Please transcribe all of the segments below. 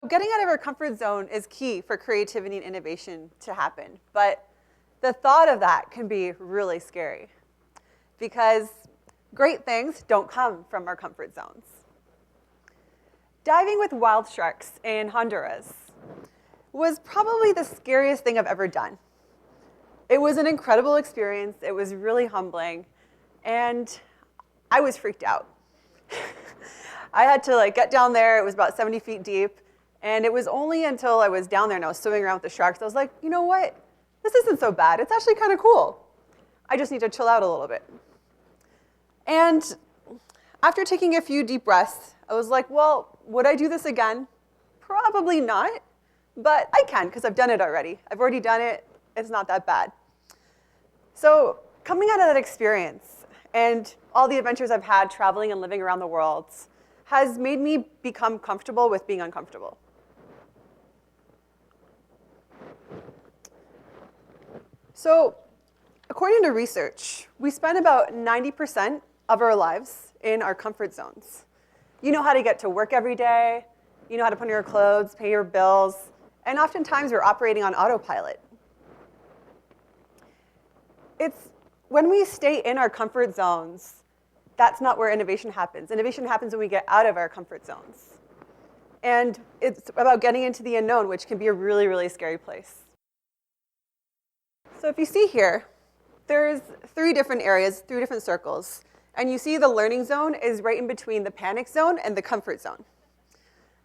Getting out of our comfort zone is key for creativity and innovation to happen, but the thought of that can be really scary because great things don't come from our comfort zones. Diving with wild sharks in Honduras was probably the scariest thing I've ever done. It was an incredible experience. It was really humbling, and I was freaked out. I had to get down there. It was about 70 feet deep, and it was only until I was down there and I was swimming around with the sharks, I was like, you know what? This isn't so bad. It's actually kind of cool. I just need to chill out a little bit. And after taking a few deep breaths, I was like, well, would I do this again? Probably not, but I can because I've done it already. I've already done it. It's not that bad. So coming out of that experience and all the adventures I've had traveling and living around the world has made me become comfortable with being uncomfortable. So according to research, we spend about 90% of our lives in our comfort zones. You know how to get to work every day, you know how to put on your clothes, pay your bills, and oftentimes we're operating on autopilot. It's when we stay in our comfort zones, that's not where innovation happens. Innovation happens when we get out of our comfort zones. And it's about getting into the unknown, which can be a really, really scary place. So if you see here, there's 3 different areas, 3 different circles. And you see the learning zone is right in between the panic zone and the comfort zone.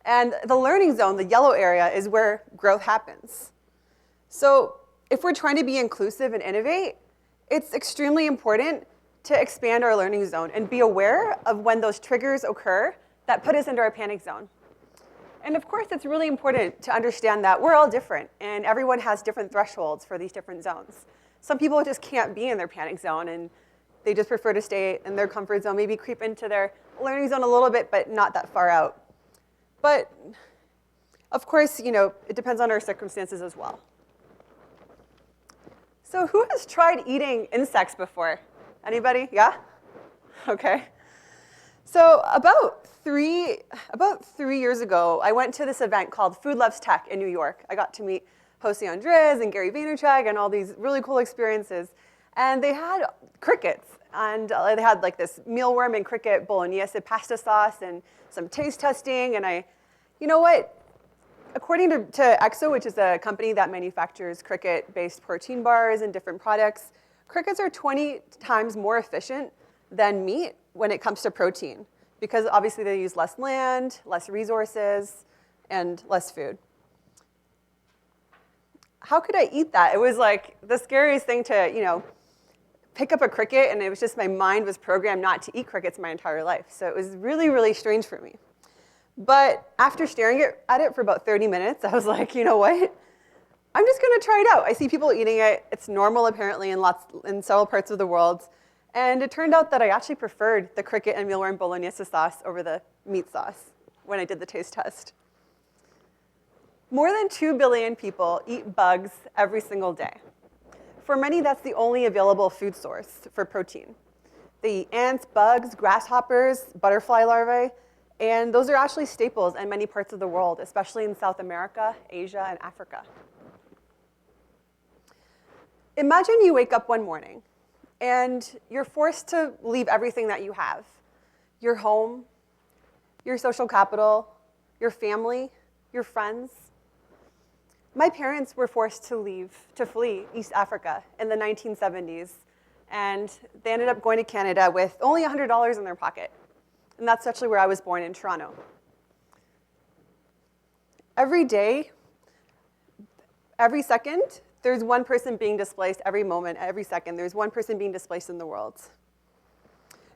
And the learning zone, the yellow area, is where growth happens. So if we're trying to be inclusive and innovate, it's extremely important to expand our learning zone and be aware of when those triggers occur that put us into our panic zone. And of course, it's really important to understand that we're all different, and everyone has different thresholds for these different zones. Some people just can't be in their panic zone, and they just prefer to stay in their comfort zone, maybe creep into their learning zone a little bit, but not that far out. But of course, it depends on our circumstances as well. So who has tried eating insects before? Anybody? Yeah? Okay. So about three years ago, I went to this event called Food Loves Tech in New York. I got to meet Jose Andres and Gary Vaynerchuk and all these really cool experiences. And they had crickets. And they had this mealworm and cricket bolognese pasta sauce and some taste testing. And you know what? According to EXO, which is a company that manufactures cricket-based protein bars and different products, crickets are 20 times more efficient than meat when it comes to protein, because obviously they use less land, less resources, and less food. How could I eat that? It was the scariest thing to, pick up a cricket, and it was just my mind was programmed not to eat crickets my entire life. So it was really, really strange for me. But after staring at it for about 30 minutes, I was like, you know what? I'm just going to try it out. I see people eating it. It's normal, apparently, in several parts of the world. And it turned out that I actually preferred the cricket and mealworm bolognese sauce over the meat sauce when I did the taste test. More than 2 billion people eat bugs every single day. For many, that's the only available food source for protein. They eat ants, bugs, grasshoppers, butterfly larvae, and those are actually staples in many parts of the world, especially in South America, Asia, and Africa. Imagine you wake up one morning and you're forced to leave everything that you have. Your home, your social capital, your family, your friends. My parents were forced to flee East Africa in the 1970s, and they ended up going to Canada with only $100 in their pocket. And that's actually where I was born, in Toronto. Every day, every second, there's one person being displaced. Every moment, every second, there's one person being displaced in the world.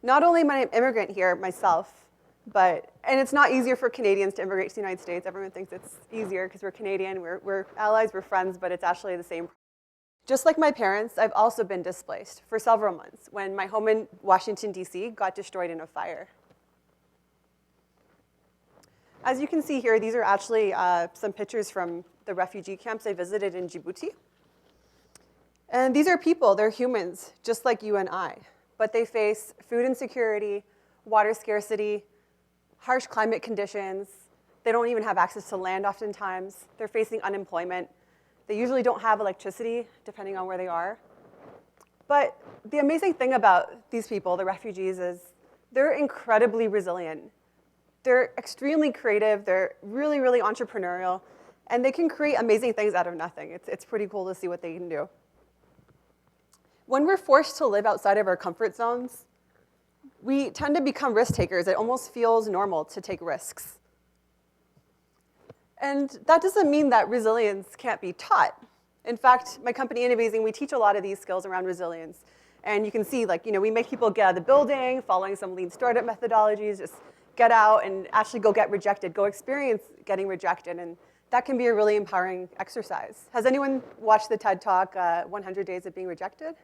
Not only am I an immigrant here myself, and it's not easier for Canadians to immigrate to the United States. Everyone thinks it's easier because we're Canadian, we're allies, we're friends, but it's actually the same. Just like my parents, I've also been displaced for several months when my home in Washington, D.C. got destroyed in a fire. As you can see here, these are actually some pictures from the refugee camps I visited in Djibouti. And these are people, they're humans, just like you and I. But they face food insecurity, water scarcity, harsh climate conditions, They don't even have access to land oftentimes. They're facing unemployment. They usually don't have electricity, depending on where they are. But the amazing thing about these people, the refugees, is they're incredibly resilient. They're extremely creative. They're really, really entrepreneurial. And they can create amazing things out of nothing. It's pretty cool to see what they can do. When we're forced to live outside of our comfort zones, we tend to become risk takers. It almost feels normal to take risks. And that doesn't mean that resilience can't be taught. In fact, my company, Innovating, we teach a lot of these skills around resilience. And you can see, we make people get out of the building, following some lean startup methodologies, just get out and actually go get rejected, go experience getting rejected. And that can be a really empowering exercise. Has anyone watched the TED Talk, 100 Days of Being Rejected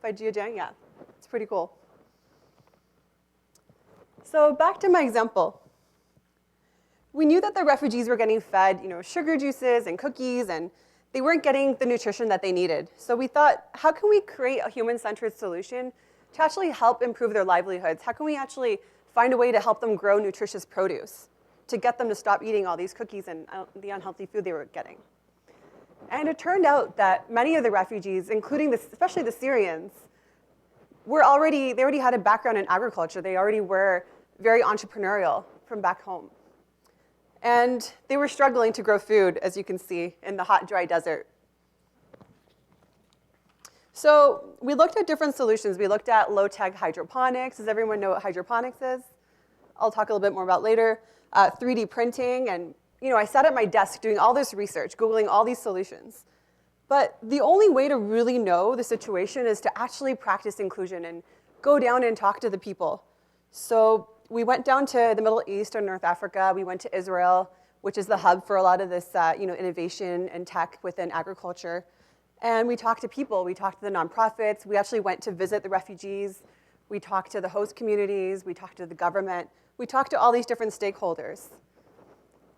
by Jia Jiang? Yeah, it's pretty cool. So back to my example. We knew that the refugees were getting fed, sugar juices and cookies, and they weren't getting the nutrition that they needed. So we thought, how can we create a human-centered solution to actually help improve their livelihoods? How can we actually find a way to help them grow nutritious produce, to get them to stop eating all these cookies and the unhealthy food they were getting? And it turned out that many of the refugees, including especially the Syrians, they already had a background in agriculture. They already were very entrepreneurial from back home. And they were struggling to grow food, as you can see, in the hot, dry desert. So we looked at different solutions. We looked at low-tech hydroponics. Does everyone know what hydroponics is? I'll talk a little bit more about later. 3D printing. And I sat at my desk doing all this research, Googling all these solutions. But the only way to really know the situation is to actually practice inclusion and go down and talk to the people. So we went down to the Middle East or North Africa. We went to Israel, which is the hub for a lot of this innovation and tech within agriculture. And we talked to people. We talked to the nonprofits. We actually went to visit the refugees. We talked to the host communities. We talked to the government. We talked to all these different stakeholders.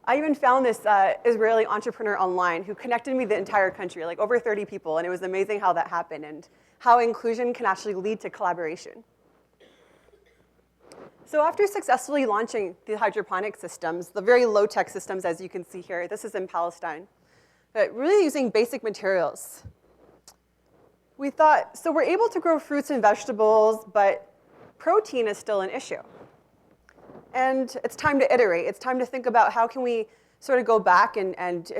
I even found this Israeli entrepreneur online who connected me the entire country, like over 30 people. And it was amazing how that happened and how inclusion can actually lead to collaboration. So after successfully launching the hydroponic systems, the very low-tech systems, as you can see here, this is in Palestine, but really using basic materials. We thought, so we're able to grow fruits and vegetables, but protein is still an issue. And it's time to iterate. It's time to think about how can we sort of go back and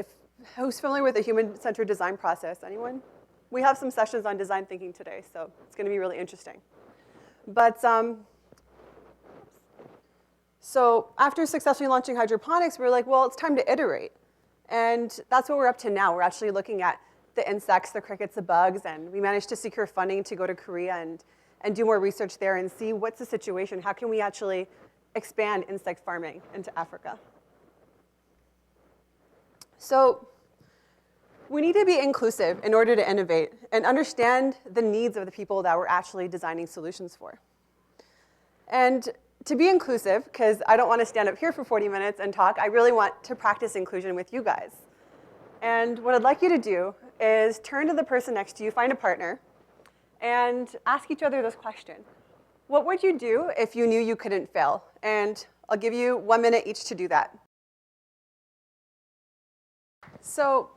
who's familiar with the human-centered design process? Anyone? We have some sessions on design thinking today, so it's going to be really interesting. But so after successfully launching hydroponics, we were like, well, it's time to iterate. And that's what we're up to now. We're actually looking at the insects, the crickets, the bugs, and we managed to secure funding to go to Korea and do more research there and see what's the situation. How can we actually expand insect farming into Africa? So we need to be inclusive in order to innovate and understand the needs of the people that we're actually designing solutions for. And to be inclusive, because I don't want to stand up here for 40 minutes and talk, I really want to practice inclusion with you guys. And what I'd like you to do is turn to the person next to you, find a partner, and ask each other this question. What would you do if you knew you couldn't fail? And I'll give you 1 minute each to do that. So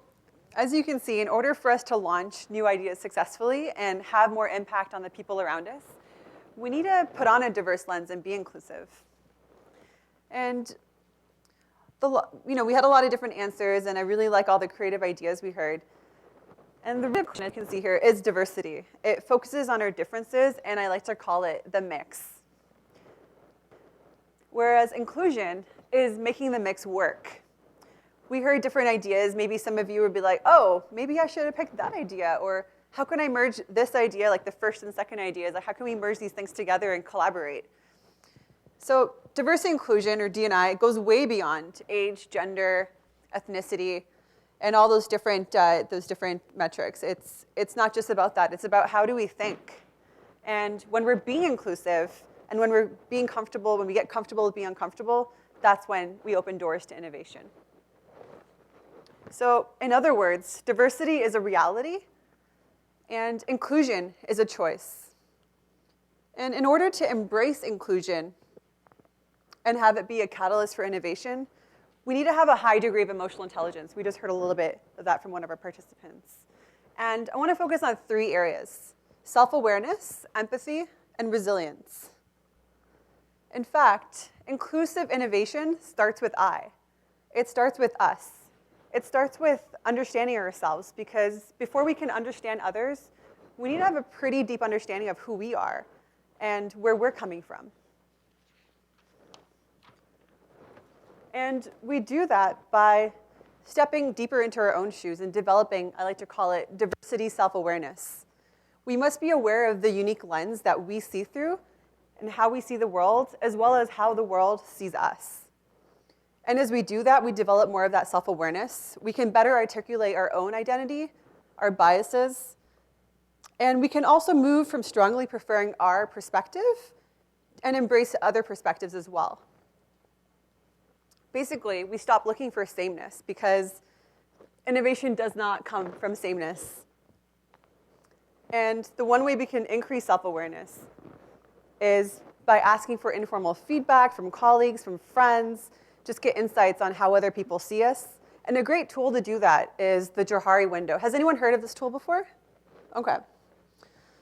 as you can see, in order for us to launch new ideas successfully and have more impact on the people around us, we need to put on a diverse lens and be inclusive. And we had a lot of different answers, and I really like all the creative ideas we heard. And the real question, as you can see here, is diversity. It focuses on our differences, and I like to call it the mix. Whereas inclusion is making the mix work. We heard different ideas. Maybe some of you would be like, oh, maybe I should have picked that idea, or how can I merge this idea, like the first and second ideas? Like, how can we merge these things together and collaborate? So diversity inclusion, or D&I, goes way beyond age, gender, ethnicity, and all those different metrics. It's not just about that. It's about how do we think. And when we're being inclusive, and when we're being comfortable, when we get comfortable with being uncomfortable, that's when we open doors to innovation. So in other words, diversity is a reality, and inclusion is a choice. And in order to embrace inclusion and have it be a catalyst for innovation, We need to have a high degree of emotional intelligence. We just heard a little bit of that from one of our participants. And I want to focus on 3 areas: self-awareness, empathy, and resilience. In fact, inclusive innovation starts with I. It starts with us. It starts with understanding ourselves, because before we can understand others, we need to have a pretty deep understanding of who we are and where we're coming from. And we do that by stepping deeper into our own shoes and developing, I like to call it, diversity self-awareness. We must be aware of the unique lens that we see through and how we see the world, as well as how the world sees us. And as we do that, we develop more of that self-awareness. We can better articulate our own identity, our biases, and we can also move from strongly preferring our perspective and embrace other perspectives as well. Basically, we stop looking for sameness, because innovation does not come from sameness. And the one way we can increase self-awareness is by asking for informal feedback from colleagues, from friends, just get insights on how other people see us. And a great tool to do that is the Johari Window. Has anyone heard of this tool before? Okay.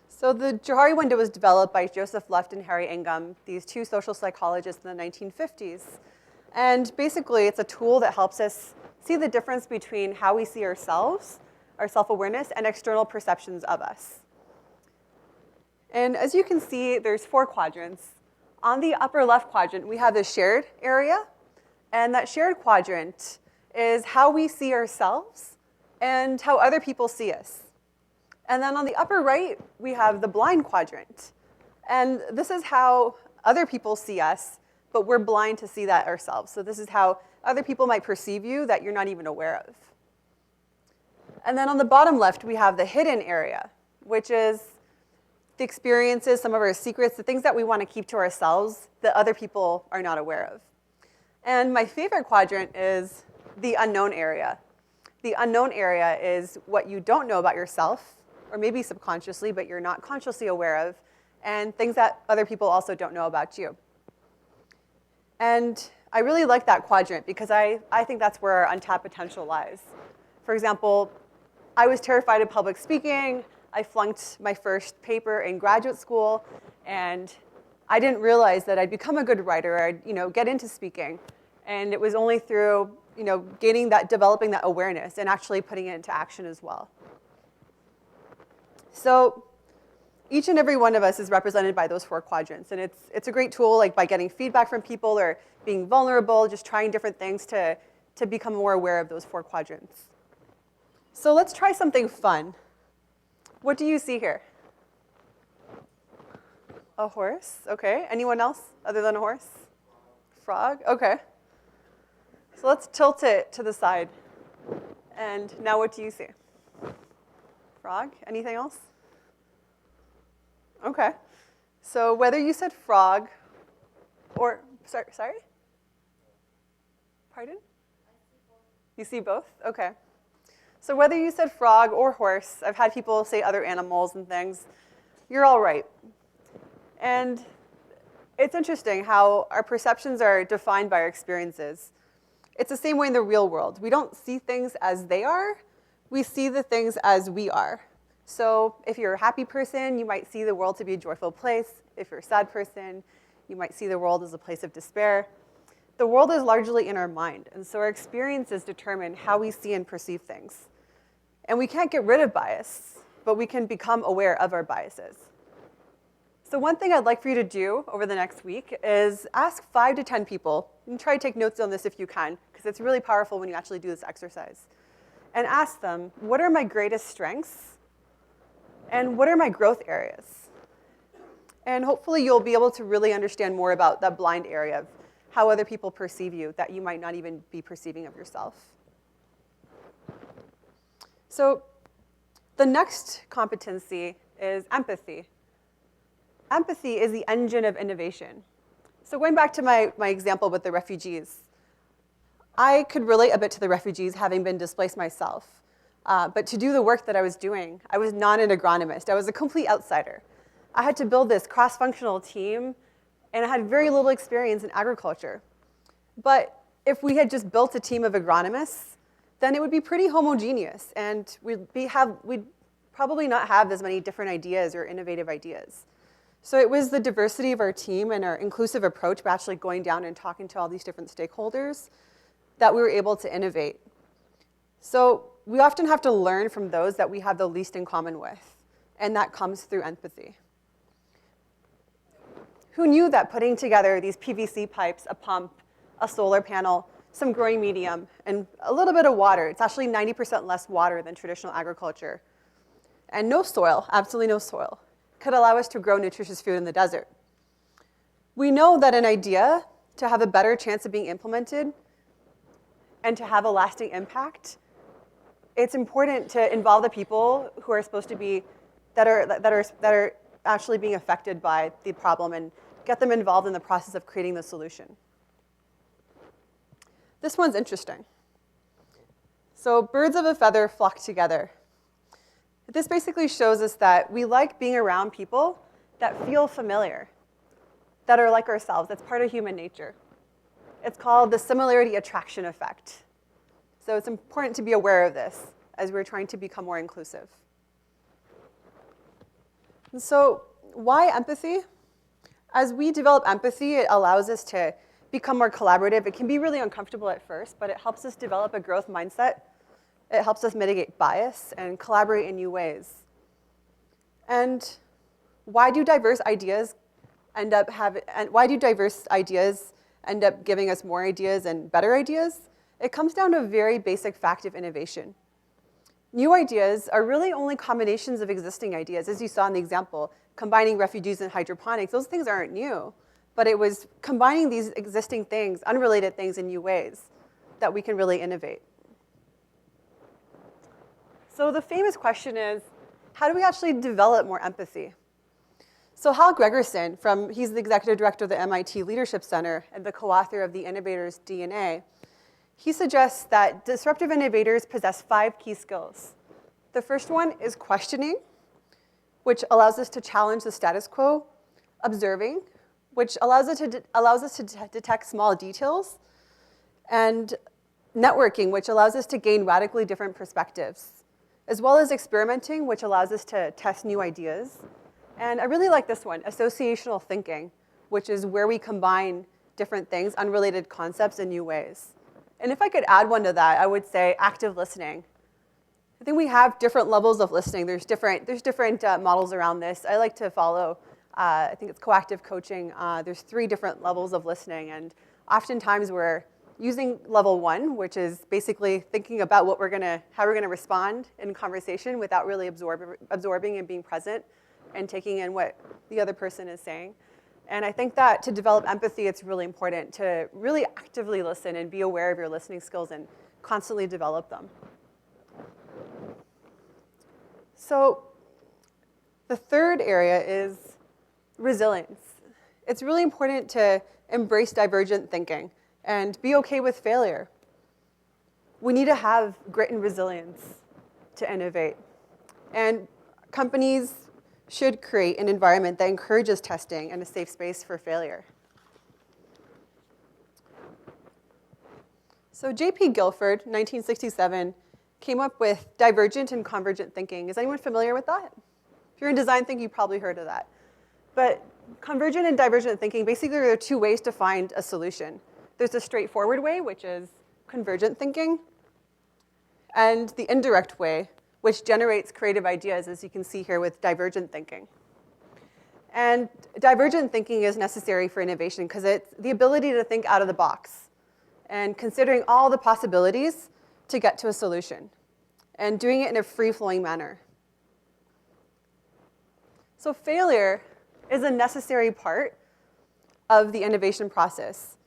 So the Johari Window was developed by Joseph Luft and Harry Ingham, these 2 social psychologists in the 1950s. And basically, it's a tool that helps us see the difference between how we see ourselves, our self-awareness, and external perceptions of us. And as you can see, there's 4 quadrants. On the upper left quadrant, we have the shared area. And that shared quadrant is how we see ourselves and how other people see us. And then on the upper right, we have the blind quadrant. And this is how other people see us, but we're blind to see that ourselves. So this is how other people might perceive you that you're not even aware of. And then on the bottom left, we have the hidden area, which is the experiences, some of our secrets, the things that we want to keep to ourselves that other people are not aware of. And my favorite quadrant is the unknown area. The unknown area is what you don't know about yourself, or maybe subconsciously, but you're not consciously aware of, and things that other people also don't know about you. And I really like that quadrant, because I think that's where our untapped potential lies. For example, I was terrified of public speaking. I flunked my first paper in graduate school, and I didn't realize that I'd become a good writer. I'd get into speaking. And it was only through developing that awareness and actually putting it into action as well. So each and every one of us is represented by those 4 quadrants. And it's a great tool, like by getting feedback from people or being vulnerable, just trying different things to become more aware of those 4 quadrants. So let's try something fun. What do you see here? A horse, okay. Anyone else other than a horse? Frog, okay. So let's tilt it to the side. And now what do you see? Frog, anything else? Okay. So whether you said frog or, sorry? Pardon? You see both? Okay. So whether you said frog or horse, I've had people say other animals and things, you're all right. And it's interesting how our perceptions are defined by our experiences. It's the same way in the real world. We don't see things as they are. We see the things as we are. So if you're a happy person, you might see the world to be a joyful place. If you're a sad person, you might see the world as a place of despair. The world is largely in our mind, and so our experiences determine how we see and perceive things. And we can't get rid of bias, but we can become aware of our biases. So one thing I'd like for you to do over the next week is ask 5 to 10 people, and try to take notes on this if you can, because it's really powerful when you actually do this exercise. And ask them, what are my greatest strengths? And what are my growth areas? And hopefully you'll be able to really understand more about that blind area of how other people perceive you that you might not even be perceiving of yourself. So the next competency is empathy. Empathy is the engine of innovation. So going back to my example with the refugees, I could relate a bit to the refugees having been displaced myself. But to do the work that I was doing, I was not an agronomist. I was a complete outsider. I had to build this cross-functional team, and I had very little experience in agriculture. But if we had just built a team of agronomists, then it would be pretty homogeneous, and we'd probably not have as many different ideas or innovative ideas. So it was the diversity of our team and our inclusive approach by actually going down and talking to all these different stakeholders that we were able to innovate. So we often have to learn from those that we have the least in common with, and that comes through empathy. Who knew that putting together these PVC pipes, a pump, a solar panel, some growing medium, and a little bit of water, it's actually 90% less water than traditional agriculture, and no soil, absolutely no soil, could allow us to grow nutritious food in the desert. We know that an idea, to have a better chance of being implemented and to have a lasting impact, it's important to involve the people who are supposed to be, that are actually being affected by the problem and get them involved in the process of creating the solution. This one's interesting. So birds of a feather flock together. This basically shows us that we like being around people that feel familiar, that are like ourselves. That's part of human nature. It's called the similarity attraction effect. So it's important to be aware of this as we're trying to become more inclusive. And so why empathy? As we develop empathy, it allows us to become more collaborative. It can be really uncomfortable at first, but it helps us develop a growth mindset. It helps us mitigate bias and collaborate in new ways. And why do diverse ideas end up giving us more ideas and better ideas? It comes down to a very basic fact of innovation. New ideas are really only combinations of existing ideas, as you saw in the example, combining refugees and hydroponics. Those things aren't new, but it was combining these existing things, unrelated things in new ways that we can really innovate. So the famous question is, how do we actually develop more empathy? So Hal Gregerson, he's the executive director of the MIT Leadership Center and the co-author of The Innovator's DNA, he suggests that disruptive innovators possess 5 key skills. The first one is questioning, which allows us to challenge the status quo, observing, which allows us to detect small details, and networking, which allows us to gain radically different perspectives, as well as experimenting, which allows us to test new ideas. And I really like this one, associational thinking, which is where we combine different things, unrelated concepts in new ways. And if I could add one to that, I would say active listening. I think we have different levels of listening. There's different models around this. I like to follow, I think it's coactive coaching. There's 3 different levels of listening. And oftentimes we're using level 1, which is basically thinking about how we're gonna respond in conversation without really absorbing and being present and taking in what the other person is saying. And I think that to develop empathy, it's really important to really actively listen and be aware of your listening skills and constantly develop them. So the third area is resilience. It's really important to embrace divergent thinking and be okay with failure. We need to have grit and resilience to innovate. And companies should create an environment that encourages testing and a safe space for failure. So J.P. Guilford, 1967, came up with divergent and convergent thinking. Is anyone familiar with that? If you're in design thinking, you probably heard of that. But convergent and divergent thinking, basically there are 2 ways to find a solution. There's the straightforward way, which is convergent thinking, and the indirect way, which generates creative ideas, as you can see here with divergent thinking. And divergent thinking is necessary for innovation because it's the ability to think out of the box and considering all the possibilities to get to a solution and doing it in a free-flowing manner. So failure is a necessary part of the innovation process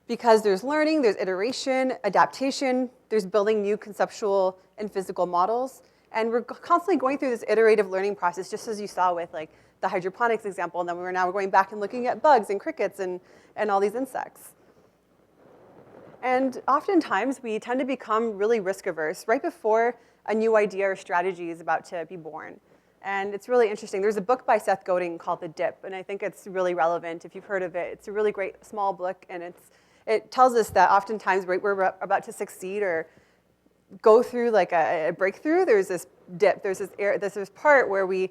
because there's learning, there's iteration, adaptation, there's building new conceptual and physical models. And we're constantly going through this iterative learning process, just as you saw with like the hydroponics example, and then we're now going back and looking at bugs and crickets and all these insects. And oftentimes, we tend to become really risk averse right before a new idea or strategy is about to be born. And it's really interesting. There's a book by Seth Godin called The Dip, and I think it's really relevant if you've heard of it. It's a really great small book, and it tells us that oftentimes right where we're about to succeed or go through like a breakthrough, there's this dip, there's this part where we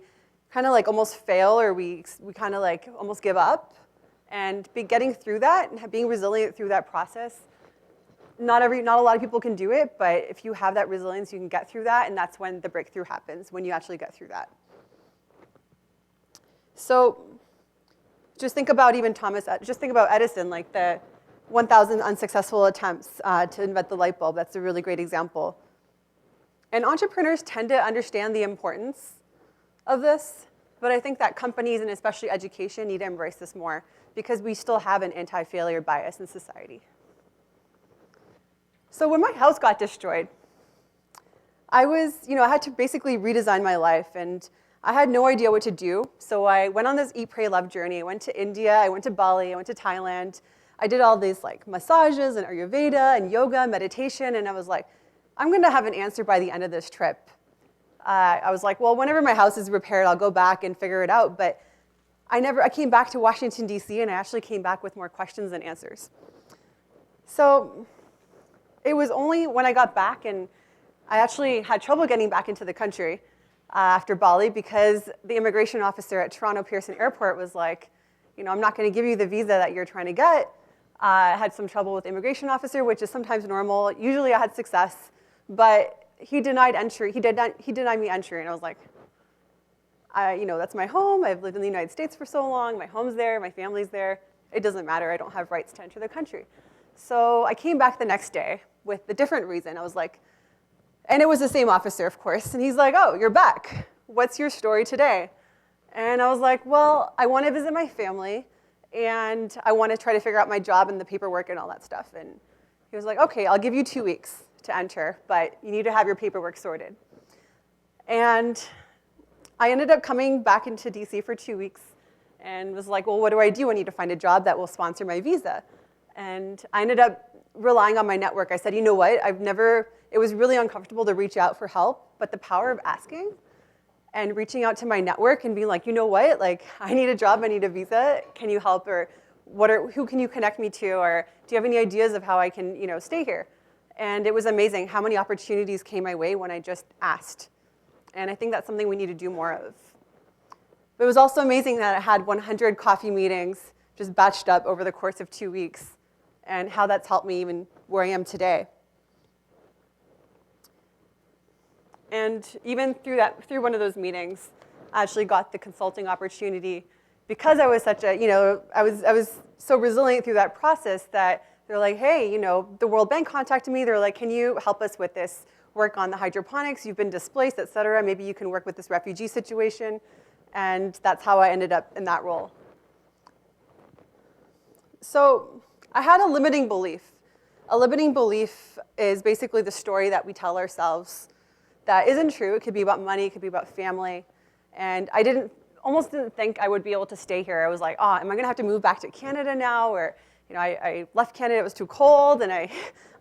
kind of like almost fail, or we kind of like almost give up. And getting through that and being resilient through that process, not a lot of people can do it, but if you have that resilience, you can get through that, and that's when the breakthrough happens, when you actually get through that. So just think about Edison, like the 1,000 unsuccessful attempts to invent the light bulb. That's a really great example. And entrepreneurs tend to understand the importance of this, but I think that companies and especially education need to embrace this more because we still have an anti-failure bias in society. So when my house got destroyed, I had to basically redesign my life, and I had no idea what to do. So I went on this Eat, Pray, Love journey. I went to India, I went to Bali, I went to Thailand. I did all these like massages and Ayurveda and yoga, meditation, and I was like, I'm gonna have an answer by the end of this trip. I was like, well, whenever my house is repaired, I'll go back and figure it out. But I came back to Washington, D.C., and I actually came back with more questions than answers. So it was only when I got back, and I actually had trouble getting back into the country after Bali because the immigration officer at Toronto Pearson Airport was like, I'm not going to give you the visa that you're trying to get. I had some trouble with the immigration officer, which is sometimes normal. Usually I had success, but he denied entry. He denied me entry, and I was like, that's my home. I've lived in the United States for so long. My home's there. My family's there. It doesn't matter. I don't have rights to enter the country. So I came back the next day with a different reason. I was like, and it was the same officer, of course. And he's like, oh, you're back. What's your story today? And I was like, well, I want to visit my family, and I want to try to figure out my job and the paperwork and all that stuff. And he was like, okay, I'll give you 2 weeks to enter, but you need to have your paperwork sorted. And I ended up coming back into DC for 2 weeks and was like, well, what do? I need to find a job that will sponsor my visa. And I ended up relying on my network. I said, you know what? It was really uncomfortable to reach out for help, but the power of asking and reaching out to my network and being like, you know what? Like, I need a job, I need a visa. Can you help? Or who can you connect me to? Or do you have any ideas of how I can, stay here? And it was amazing how many opportunities came my way when I just asked. And I think that's something we need to do more of. But it was also amazing that I had 100 coffee meetings just batched up over the course of 2 weeks, and how that's helped me even where I am today. And even through one of those meetings, I actually got the consulting opportunity because I was I was so resilient through that process that they're like, hey, the World Bank contacted me. They're like, can you help us with this work on the hydroponics? You've been displaced, et cetera. Maybe you can work with this refugee situation. And that's how I ended up in that role. So I had a limiting belief. A limiting belief is basically the story that we tell ourselves that isn't true. It could be about money, it could be about family. And I almost didn't think I would be able to stay here. I was like, am I gonna have to move back to Canada now? Or, I left Canada, it was too cold, and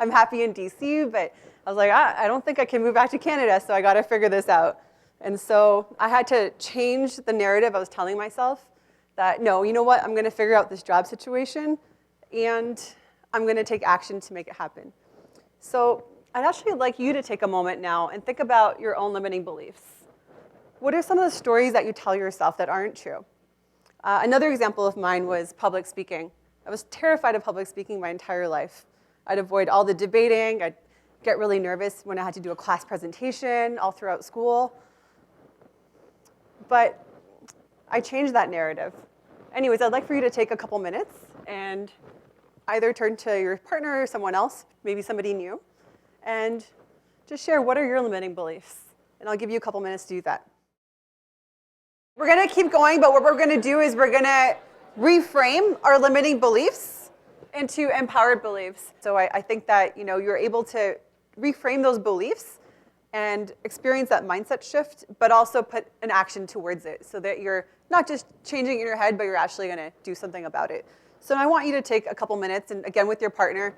I'm happy in DC, but I was like, I don't think I can move back to Canada, so I gotta figure this out. And so I had to change the narrative I was telling myself that, no, you know what, I'm gonna figure out this job situation, and I'm gonna take action to make it happen. So I'd actually like you to take a moment now and think about your own limiting beliefs. What are some of the stories that you tell yourself that aren't true? Another example of mine was public speaking. I was terrified of public speaking my entire life. I'd avoid all the debating. I'd get really nervous when I had to do a class presentation all throughout school. But I changed that narrative. Anyways, I'd like for you to take a couple minutes and either turn to your partner or someone else, maybe somebody new, and just share what are your limiting beliefs. And I'll give you a couple minutes to do that. We're gonna keep going, but what we're gonna do is we're gonna reframe our limiting beliefs into empowered beliefs. So I think that you're able to reframe those beliefs and experience that mindset shift, but also put an action towards it so that you're not just changing in your head, but you're actually gonna do something about it. So I want you to take a couple minutes and again with your partner,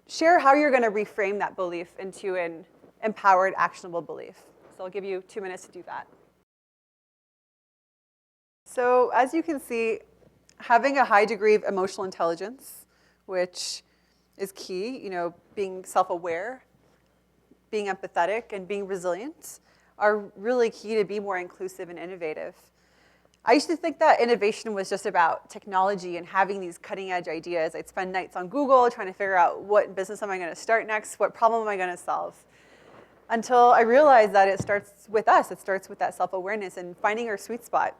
share how you're gonna reframe that belief into an empowered, actionable belief. So I'll give you 2 minutes to do that. So as you can see, having a high degree of emotional intelligence which is key. Being self-aware, being empathetic, and being resilient are really key to be more inclusive and innovative. I used to think that innovation was just about technology and having these cutting-edge ideas. I'd spend nights on Google trying to figure out what business am I going to start next, what problem am I going to solve, until I realized that it starts with us. It starts with that self-awareness and finding our sweet spot.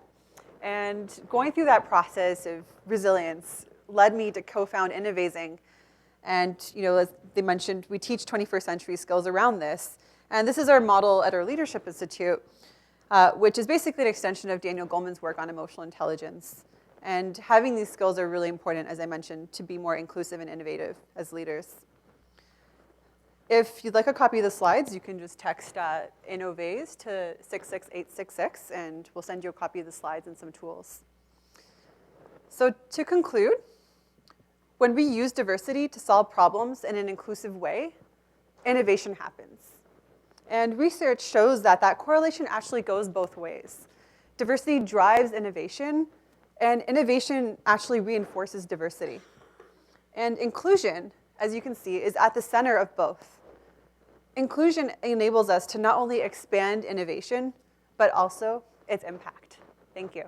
And going through that process of resilience led me to co-found Innovazing. And as they mentioned, we teach 21st century skills around this. And this is our model at our Leadership Institute, which is basically an extension of Daniel Goleman's work on emotional intelligence. And having these skills are really important, as I mentioned, to be more inclusive and innovative as leaders. If you'd like a copy of the slides, you can just text Innovase to 66866, and we'll send you a copy of the slides and some tools. So to conclude, when we use diversity to solve problems in an inclusive way, innovation happens. And research shows that that correlation actually goes both ways. Diversity drives innovation, and innovation actually reinforces diversity. And inclusion, as you can see, is at the center of both. Inclusion enables us to not only expand innovation, but also its impact. Thank you.